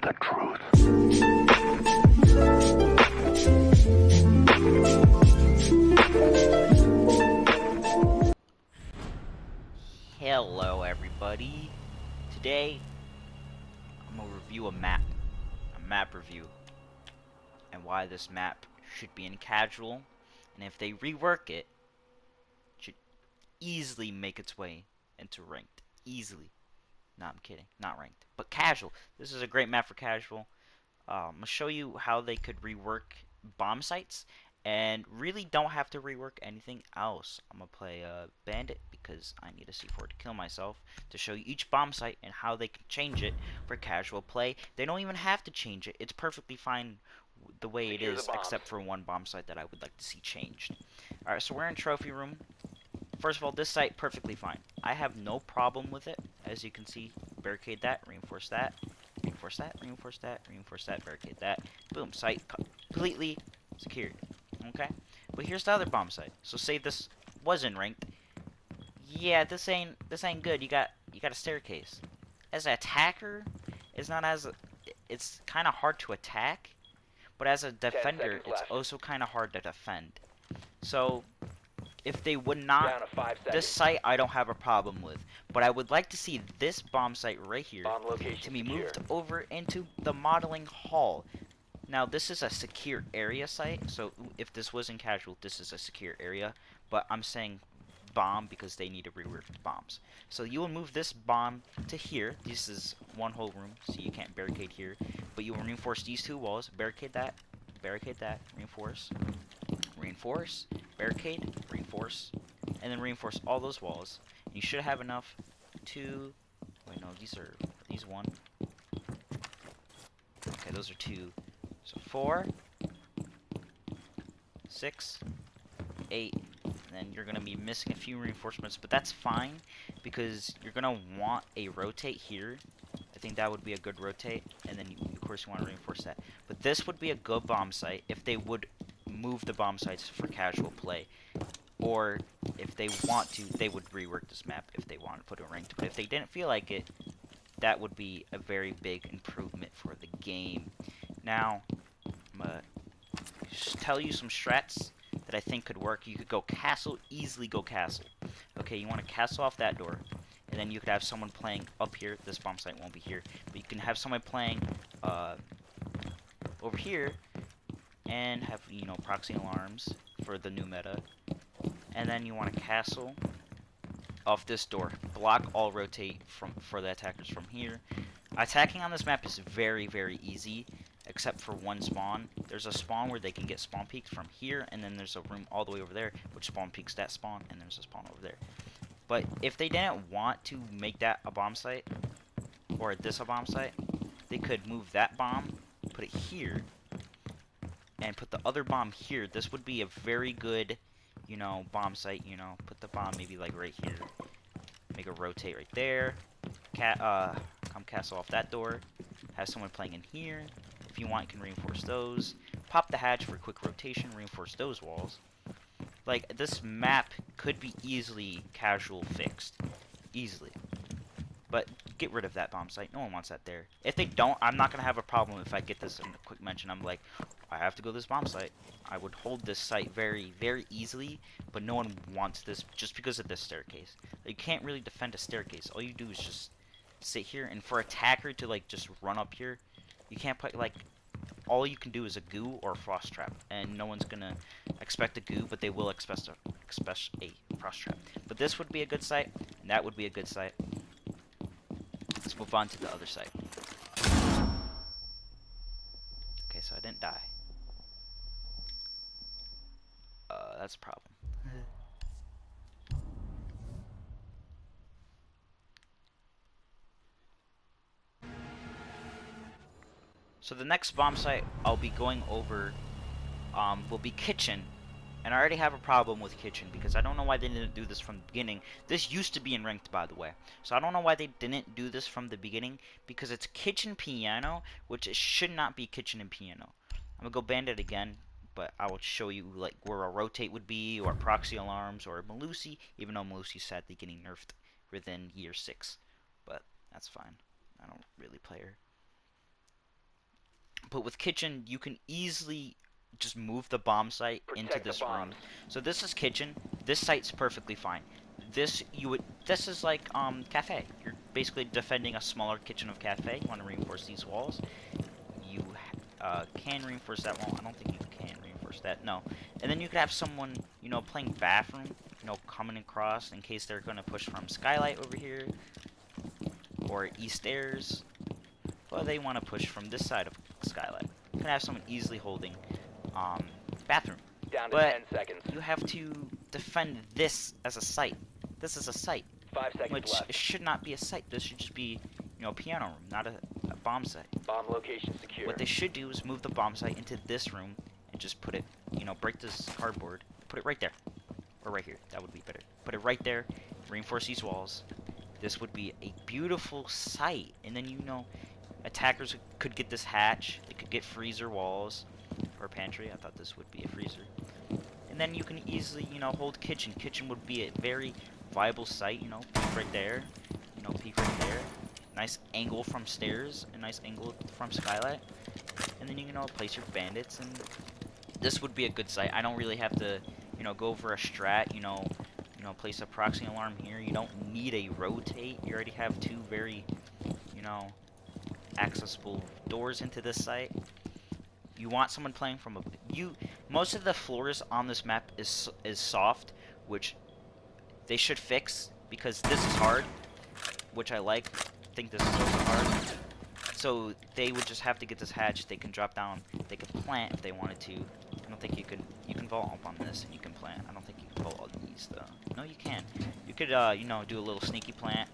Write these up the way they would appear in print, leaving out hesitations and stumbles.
the truth. Hello everybody. Today I'm going to review a map review, and why this map should be in casual, and if they rework it, should easily make its way into ranked. Easily. No, I'm kidding. Not ranked, but casual. This is a great map for casual. I'm going to show you how they could rework bomb sites, and really don't have to rework anything else. I'm going to play Bandit because I need a C4 to kill myself, to show you each bomb site and how they can change it for casual play. They don't even have to change it. It's perfectly fine the way it is, except for one bomb site that I would like to see changed. Alright, so we're in trophy room. First of all, this site perfectly fine. I have no problem with it. As you can see, barricade that, reinforce that, reinforce that, reinforce that, reinforce that, barricade that. Boom, site completely secured. Okay? But here's the other bomb site. So say this wasn't ranked. Yeah, this ain't good. You got a staircase. As an attacker, it's kind of hard to attack, but as a defender, it's also kind of hard to defend. So if they would not, this site I don't have a problem with, but I would like to see this bomb site right here to be moved over into the modeling hall. Now this is a secure area site, so if this wasn't casual, this is a secure area, but I'm saying bomb because they need to rework the bombs. So you will move this bomb to here. This is one whole room, so you can't barricade here, but you will reinforce these two walls, barricade that, reinforce, reinforce, barricade, reinforce, and then reinforce all those walls. You should have enough to, wait, no, these one. Okay, those are two. So 4, 6, 8, and then you're gonna be missing a few reinforcements, but that's fine because you're gonna want a rotate here. I think that would be a good rotate, and then of course you want to reinforce that. But this would be a good bomb site if they would move the bomb sites for casual play, or if they want to, they would rework this map if they want to put it ranked. But if they didn't feel like it, that would be a very big improvement for the game. Now, I'm gonna just tell you some strats that I think could work. You could go castle, easily go castle. Okay, you want to castle off that door, and then you could have someone playing up here. This bomb site won't be here, but you can have someone playing over here, and have, you know, proxy alarms for the new meta. And then you want to castle off this door. Block all rotate for the attackers from here. Attacking on this map is very, very easy, except for one spawn. There's a spawn where they can get spawn peeked from here, and then there's a room all the way over there, which spawn peeks that spawn, and there's a spawn over there. But if they didn't want to make that a bomb site, or this a bomb site, they could move that bomb, put it here, and put the other bomb here. This would be a very good, you know, bomb site. You know, put the bomb maybe like right here. Make a rotate right there. Come castle off that door. Have someone playing in here. If you want, you can reinforce those. Pop the hatch for quick rotation. Reinforce those walls. Like, this map could be easily casual fixed. Easily. But get rid of that bomb site. No one wants that there. If they don't, I'm not going to have a problem if I get this in a quick mention. I'm like, I have to go to this bomb site. I would hold this site very, very easily, but no one wants this just because of this staircase. You can't really defend a staircase. All you do is just sit here, and for attacker to, like, just run up here, you can't put, like, all you can do is a goo or a frost trap, and no one's gonna expect a goo, but they will expect a frost trap. But this would be a good site, and that would be a good site. Let's move on to the other site. Okay, so I didn't die. That's a problem. So the next bomb site I'll be going over will be kitchen. And I already have a problem with kitchen because I don't know why they didn't do this from the beginning. This used to be in ranked, by the way. So I don't know why they didn't do this from the beginning, because it's kitchen piano, which it should not be kitchen and piano. I'm gonna go bandit again, but I will show you like where a rotate would be, or proxy alarms, or Melusi, even though Melusi's sadly getting nerfed within year 6. But that's fine. I don't really play her. But with kitchen, you can easily just move the bomb site into this room. So this is kitchen. This site's perfectly fine. This is like cafe. You're basically defending a smaller kitchen of cafe. You want to reinforce these walls. You can reinforce that wall. I don't think you can reinforce that. No. And then you could have someone, you know, playing bathroom, you know, coming across in case they're going to push from skylight over here or east stairs. Well, they want to push from this side of skylight. You can have someone easily holding bathroom. Down to but 10 seconds. You have to defend this as a site. This is a site. 5 seconds which left. should not be a site. This should just be, you know, a piano room, not a bomb site. Bomb location secure. What they should do is move the bomb site into this room and just put it, you know, break this cardboard, put it right there. Or right here. That would be better. Put it right there. Reinforce these walls. This would be a beautiful site. And then, you know, attackers could get this hatch. They could get freezer walls. Or pantry. I thought this would be a freezer. And then you can easily, you know, hold kitchen. Kitchen would be a very viable site, you know. Peek right there. You know, peek right there. Nice angle from stairs. A nice angle from skylight. And then you can, you know, place your bandits. And this would be a good site. I don't really have to, you know, go over a strat, you know, place a proxy alarm here. You don't need a rotate. You already have two very, you know, accessible doors into this site. You want someone playing from most of the floors on this map is soft, which they should fix because this is hard, which I like. I think this is also hard. So they would just have to get this hatch. They can drop down. They can plant if they wanted to. I don't think you can vault up on this and you can plant. I don't think you can vault on these though. No, you can. You could you know, do a little sneaky plant,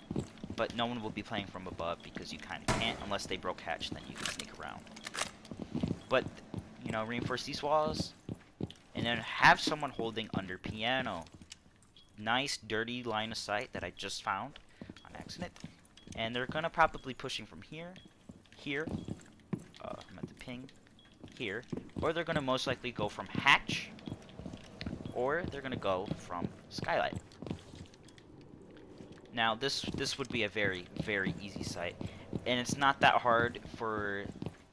but no one will be playing from above because you kind of can't unless they broke hatch. Then you can sneak around. But you know, reinforce these walls, and then have someone holding under piano. Nice dirty line of sight that I just found on accident, and they're gonna probably pushing from here, here. I'm at the ping. Here, or they're gonna most likely go from hatch, or they're gonna go from skylight. Now this would be a very easy site, and it's not that hard for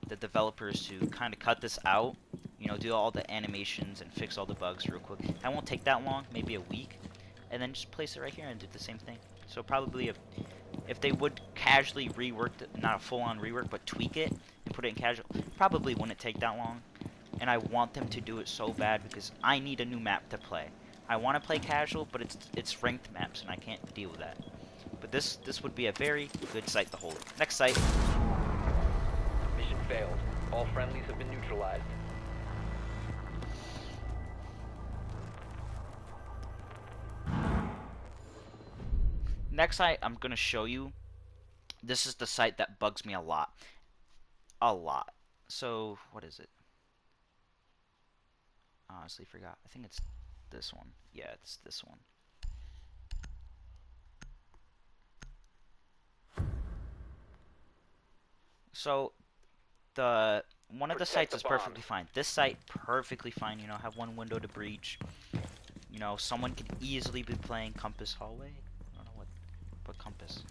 the developers to kind of cut this out, you know, do all the animations and fix all the bugs real quick. That won't take that long, maybe a week, and then just place it right here and do the same thing. So probably if they would casually rework, not a full-on rework, but tweak it and put it in casual, probably wouldn't take that long. And I want them to do it so bad because I need a new map to play. I want to play casual, but it's ranked maps and I can't deal with that. But this would be a very good site to hold. Next site. Mission failed. All friendlies have been neutralized. Next site I'm going to show you. This is the site that bugs me a lot. A lot. So, what is it? Honestly forgot. I think it's this one. Yeah, it's this one. So, one of the sites is perfectly fine. This site, perfectly fine. You know, have one window to breach. You know, someone could easily be playing Compass Hallway. I don't know what Compass.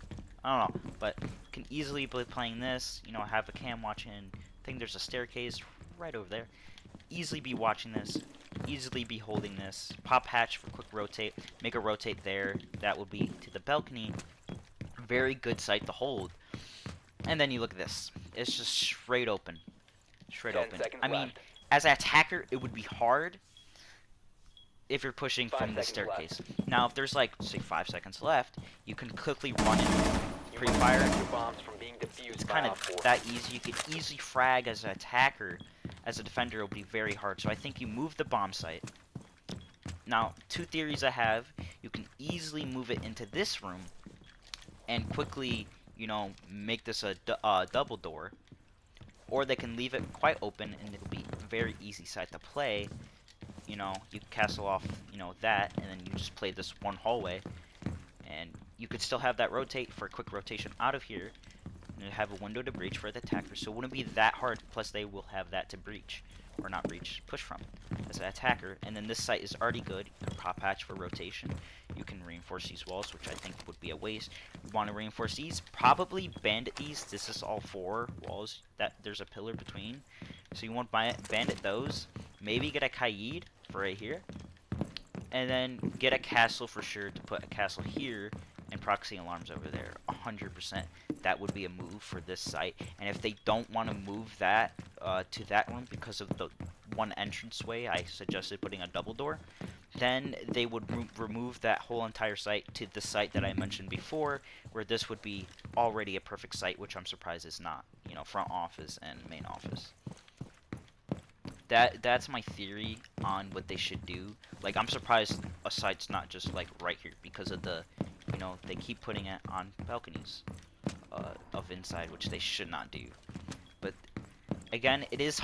I don't know, but can easily be playing this. You know, have a cam watching. I think there's a staircase right over there. Easily be watching this. Easily be holding this. Pop hatch for quick rotate. Make a rotate there. That will be to the balcony. Very good site to hold. And then you look at this. It's just straight open. Straight open. I mean, as an attacker, it would be hard if you're pushing from the staircase. Now, if there's like, say, 5 seconds left, you can quickly run in pre-fire. It's kind of that easy. You could easily frag as an attacker. As a defender, it will be very hard. So I think you move the bomb site. Now, two theories I have. You can easily move it into this room and quickly, you know, make this a double door, or they can leave it quite open and it'll be a very easy site to play. You know, you can castle off, you know, that, and then you just play this one hallway, and you could still have that rotate for a quick rotation out of here, and have a window to breach for the attacker, so it wouldn't be that hard. Plus, they will have that to breach. or not reach, push from as an attacker. And then this site is already good. You can pop hatch for rotation. You can reinforce these walls, which I think would be a waste. You want to reinforce these, probably bandit these. This is all 4 walls that there's a pillar between. So you want to bandit those. Maybe get a Kaid for right here. And then get a castle for sure to put a castle here and proxy alarms over there. 100%. That would be a move for this site. And if they don't want to move that to that room because of the one entranceway, I suggested putting a double door. Then they would remove that whole entire site to the site that I mentioned before, where this would be already a perfect site, which I'm surprised is not. You know, front office and main office. That's my theory on what they should do. Like, I'm surprised a site's not just like right here because of the, you know, they keep putting it on balconies of inside, which they should not do. But again, it's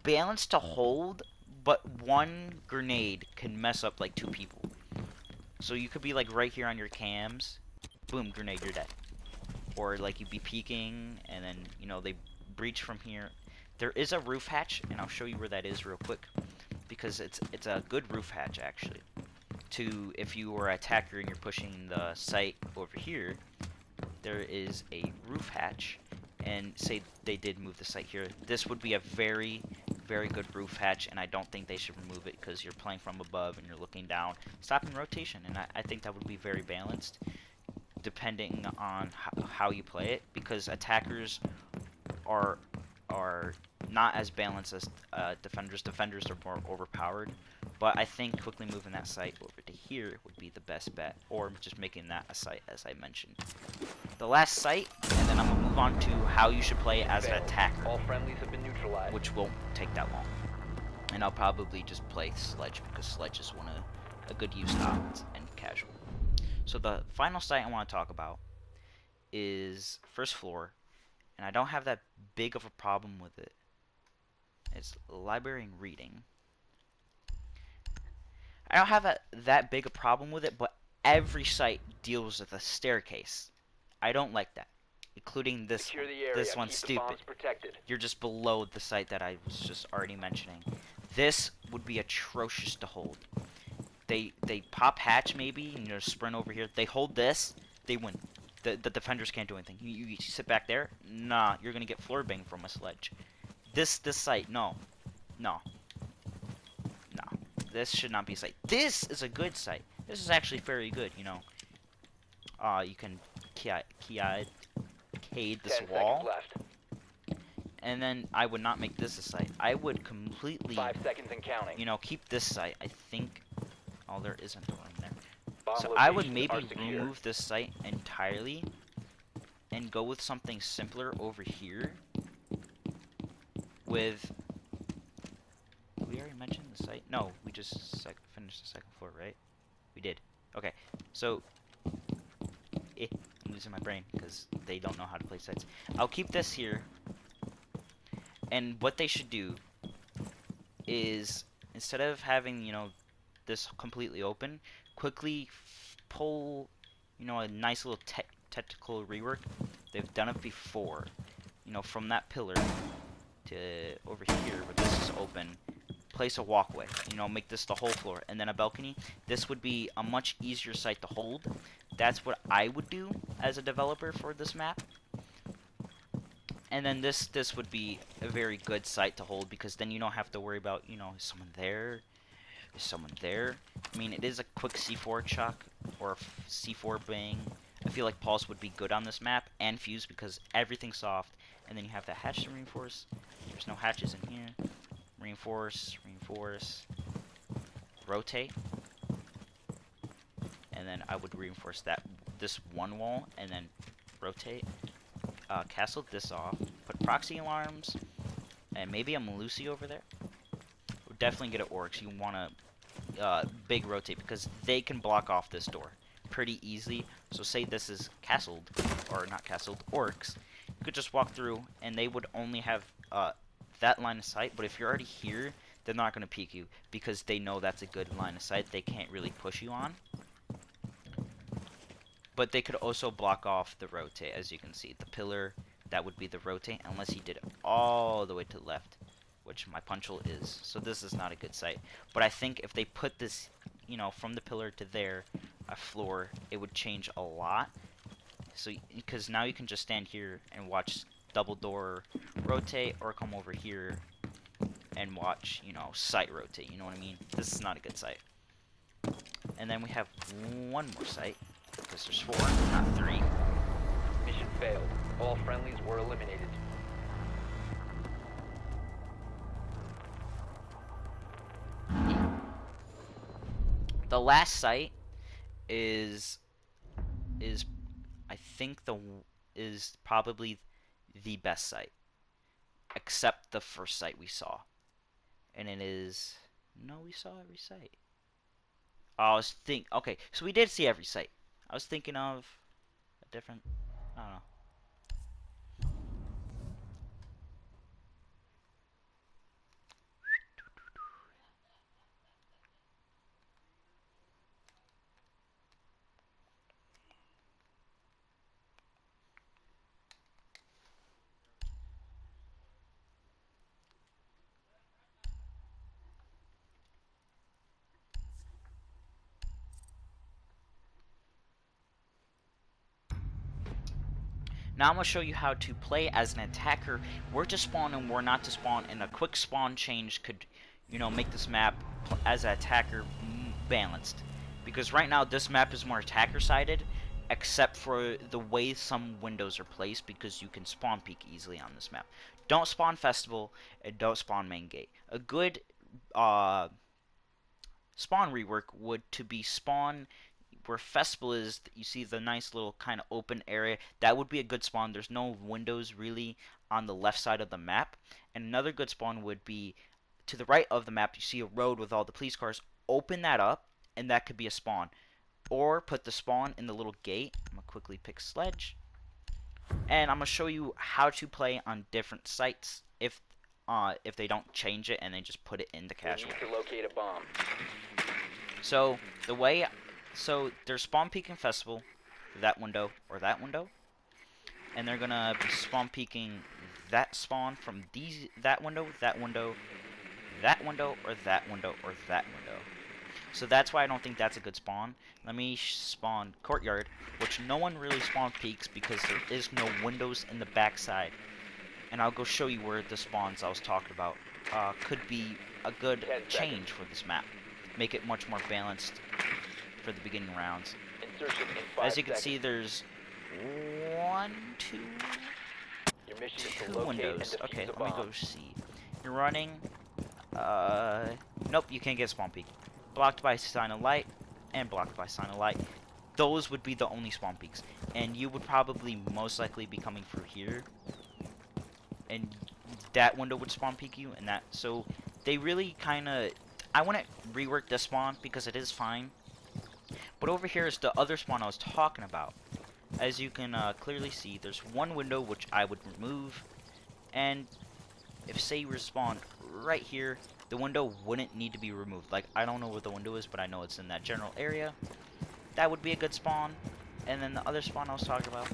balanced to hold, but one grenade can mess up like 2 people. So you could be like right here on your cams, boom, grenade, you're dead. Or like you'd be peeking, and then, you know, they breach from here. There is a roof hatch, and I'll show you where that is real quick, because it's a good roof hatch actually. To if you were an attacker and you're pushing the site over here, there is a roof hatch, and say they did move the site here, this would be a very, very good roof hatch, and I don't think they should remove it because you're playing from above and you're looking down, stopping rotation, and I think that would be very balanced, depending on how you play it, because attackers are not as balanced as defenders. Defenders are more overpowered, but I think quickly moving that site over to here would be the best bet, or just making that a site as I mentioned. The last site, and then I'm going to move on to how you should play as an attacker, All friendlies have been neutralized. which won't take that long. And I'll probably just play Sledge, because Sledge is one of a good use options and casual. So the final site I want to talk about is first floor, and I don't have that big of a problem with it. It's library and reading. I don't have that big a problem with it, but every site deals with a staircase. I don't like that, including this Secure one. the area. This one's Keep the stupid. bombs protected. You're just below the site that I was just already mentioning. This would be atrocious to hold. They pop hatch maybe, and you know, sprint over here. They hold this, they win. The defenders can't do anything. You sit back there, nah, you're gonna get floor banged from a sledge. This site, no. This should not be a site. This is a good site. This is actually very good, you know. You can cade this 10 wall. seconds left. And then I would not make this a site. I would completely, 5 seconds and counting. you know, keep this site. I think, oh, there isn't a room there. Bomb So I would locations maybe are secure. remove this site entirely and go with something simpler over here with, did we already mention the site? No, we just finished the second floor, right? We did. Okay, so, I'm losing my brain because they don't know how to play sites. I'll keep this here, and what they should do is, instead of having, you know, this completely open, quickly pull, you know, a nice little technical rework. They've done it before, you know, from that pillar to over here where this is open, place a walkway, you know, make this the whole floor, and then a balcony. This would be a much easier site to hold. That's what I would do as a developer for this map. And then this would be a very good site to hold, because then you don't have to worry about, you know, is someone there? Is someone there? I mean, it is a quick C4 chuck or C4 bang. I feel like Pulse would be good on this map, and Fuse, because everything's soft. And then you have the hatch to reinforce. There's no hatches in here. Reinforce, reinforce, rotate. And then I would reinforce this one wall, and then rotate. Castle this off. Put proxy alarms, and maybe a Malusi over there. We'll definitely get an Orcs. You want to big rotate, because they can block off this door pretty easily. So say this is castled, or not castled, Orcs. You could just walk through, and they would only have that line of sight. But if you're already here, they're not going to peek you, because they know that's a good line of sight. They can't really push you on. But they could also block off the rotate, as you can see. The pillar that would be the rotate, unless he did it all the way to the left, which my punch hole is. So this is not a good sight. But I think if they put this, you know, from the pillar to there, a floor, it would change a lot. So, because now you can just stand here and watch double door rotate, or come over here and watch, you know, sight rotate. You know what I mean? This is not a good sight. And then we have one more sight, because there's 4, not 3. Mission failed. All friendlies were eliminated. The last sight is I think is probably the best sight, except the first sight we saw, and it is we saw every sight. Okay, so we did see every sight. I was thinking of a different, I don't know. Now I'm going to show you how to play as an attacker, where to spawn and where not to spawn, and a quick spawn change could, you know, make this map as an attacker balanced. Because right now this map is more attacker sided, except for the way some windows are placed, because you can spawn peek easily on this map. Don't spawn festival and don't spawn main gate. A good spawn rework would to be spawn where festival is. You see the nice little kind of open area. That would be a good spawn. There's no windows really on the left side of the map. And another good spawn would be to the right of the map. You see a road with all the police cars. Open that up, and that could be a spawn. Or put the spawn in the little gate. I'm gonna quickly pick sledge, and I'm gonna show you how to play on different sites if they don't change it and they just put it into casual. We need to locate a bomb. So there's spawn peeking festival, that window or that window, and they're gonna be spawn peeking that spawn from that window, that window, that window, or that window, or that window. So that's why I don't think that's a good spawn. Let me spawn courtyard, which no one really spawn peeks because there is no windows in the backside. And I'll go show you where the spawns I was talking about could be a good change for this map. Make it much more balanced for the beginning rounds. Insertion in 5 As you can seconds. see, there's 1, 2, Your mission is to 2 locate windows. and defuse Okay, a let me bomb. go see. You're running. Nope, you can't get spawn peek. Blocked by sign of light and blocked by sign of light. Those would be the only spawn peaks, and you would probably most likely be coming through here, and that window would spawn peek you, and that. So they really kind of. I wouldn't rework this spawn because it is fine. But over here is the other spawn I was talking about. As you can clearly see, there's one window which I would remove, and if say you respawn right here, the window wouldn't need to be removed. Like, I don't know where the window is, but I know it's in that general area. That would be a good spawn. And then the other spawn I was talking about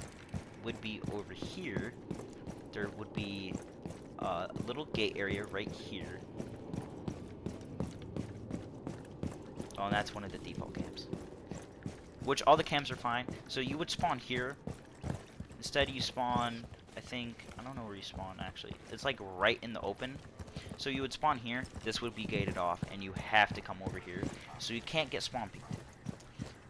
would be over here. There would be a little gate area right here. Oh, and that's one of the default camps. Which all the camps are fine. So you would spawn here. Instead you spawn, I don't know where you spawn actually. It's like right in the open. So you would spawn here. This would be gated off, and you have to come over here. So you can't get spawn peeked.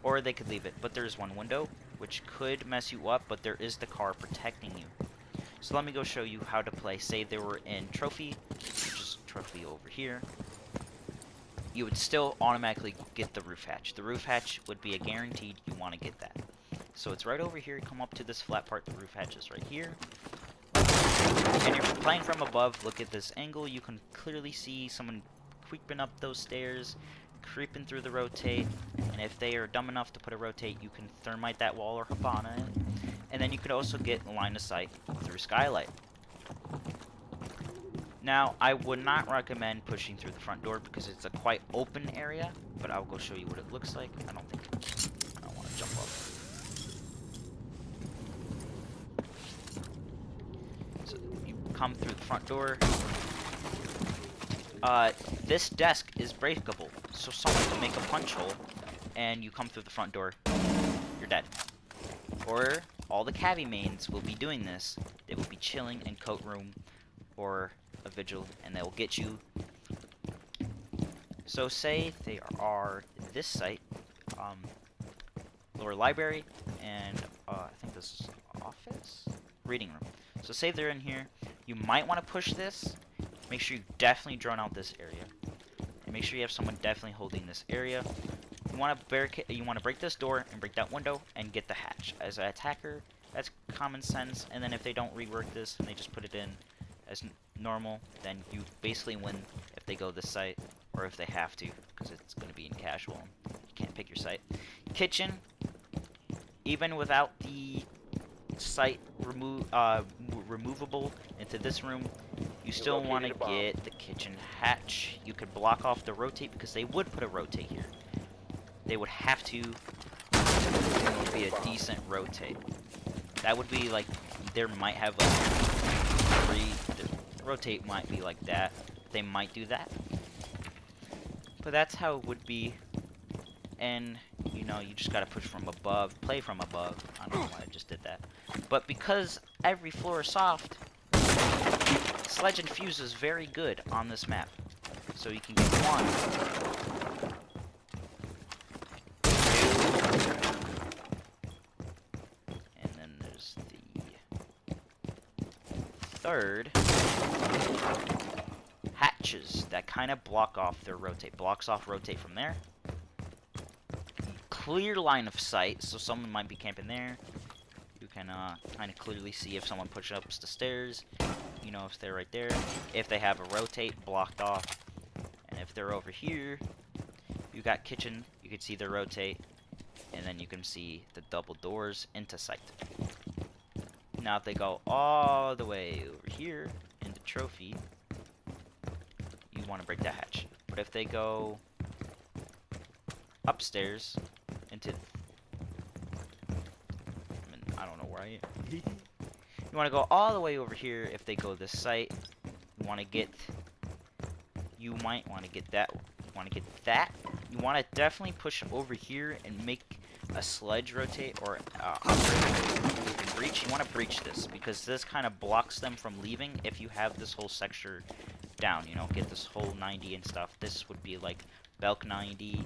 Or they could leave it. But there's one window, which could mess you up, but there is the car protecting you. So let me go show you how to play. Say they were in trophy, which is trophy over here. You would still automatically get the roof hatch. The roof hatch would be a guaranteed you want to get that. So it's right over here. Come up to this flat part. The roof hatch is right here. And if you're playing from above, look at this angle. You can clearly see someone creeping up those stairs, creeping through the rotate. And if they are dumb enough to put a rotate, you can thermite that wall or Habana it. And then you could also get line of sight through skylight. Now, I would not recommend pushing through the front door because it's a quite open area, but I'll go show you what it looks like. I don't want to jump up. So you come through the front door. This desk is breakable, so someone can make a punch hole, and you come through the front door, you're dead. Or all the cavi mains will be doing this. They will be chilling in coat room or a vigil, and they will get you. So say they are this site, lower library, and I think this is office, reading room. So say they're in here. You might want to push this. Make sure you definitely drone out this area, and make sure you have someone definitely holding this area. You want to barricade. You want to break this door and break that window and get the hatch. As an attacker, that's common sense. And then if they don't rework this and they just put it in as normal, then you basically win if they go this site or if they have to, because it's going to be in casual. You can't pick your site. Kitchen, even without the site removable into this room, you still want to get the kitchen hatch. You could block off the rotate because they would put a rotate here. They would have to. It would be a decent rotate. That would be like, there might have like 3. The rotate might be like that. They might do that. But that's how it would be. And you know, you just gotta push from above, play from above. I don't know why I just did that. But because every floor is soft, Sledge and Fuse is very good on this map. So you can get 1. And then there's the 3rd. Hatches that kind of block off their rotate. Blocks off rotate from there. Clear line of sight, so someone might be camping there. You can kind of clearly see if someone pushes up the stairs. You know if they're right there. If they have a rotate blocked off. And if they're over here, you got kitchen. You can see the rotate. And then you can see the double doors into sight. Now if they go all the way over here into trophy, you want to break that hatch. But if they go upstairs into, I don't know where I am. You want to go all the way over here. If they go this site, you want to get, you might want to get that. You want to get that. You want to definitely push over here and make a sledge rotate or breach. You want to breach this because this kind of blocks them from leaving. If you have this whole sector down, you know, get this whole 90 and stuff. This would be like Belk 90.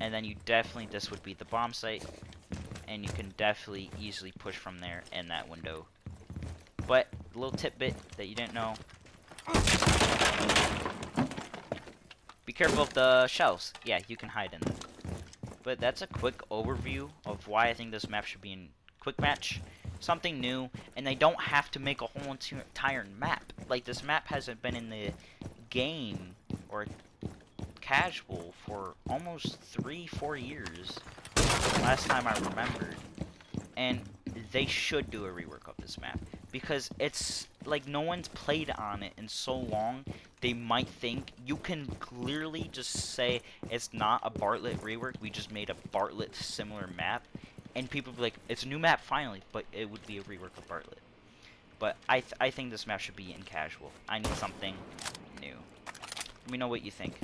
And then you definitely, this would be the bomb site, and you can definitely easily push from there in that window. But, a little tidbit that you didn't know. Be careful of the shelves. Yeah, you can hide in them. But that's a quick overview of why I think this map should be in quick match. Something new, and they don't have to make a whole entire map. Like, this map hasn't been in the game, or casual for almost 3-4 years, last time I remembered, and they should do a rework of this map because it's like no one's played on it in so long. They might think, you can clearly just say it's not a Bartlett rework, we just made a Bartlett similar map, and people be like, it's a new map finally, but it would be a rework of Bartlett. But I think this map should be in casual. I need something new. Let me know what you think.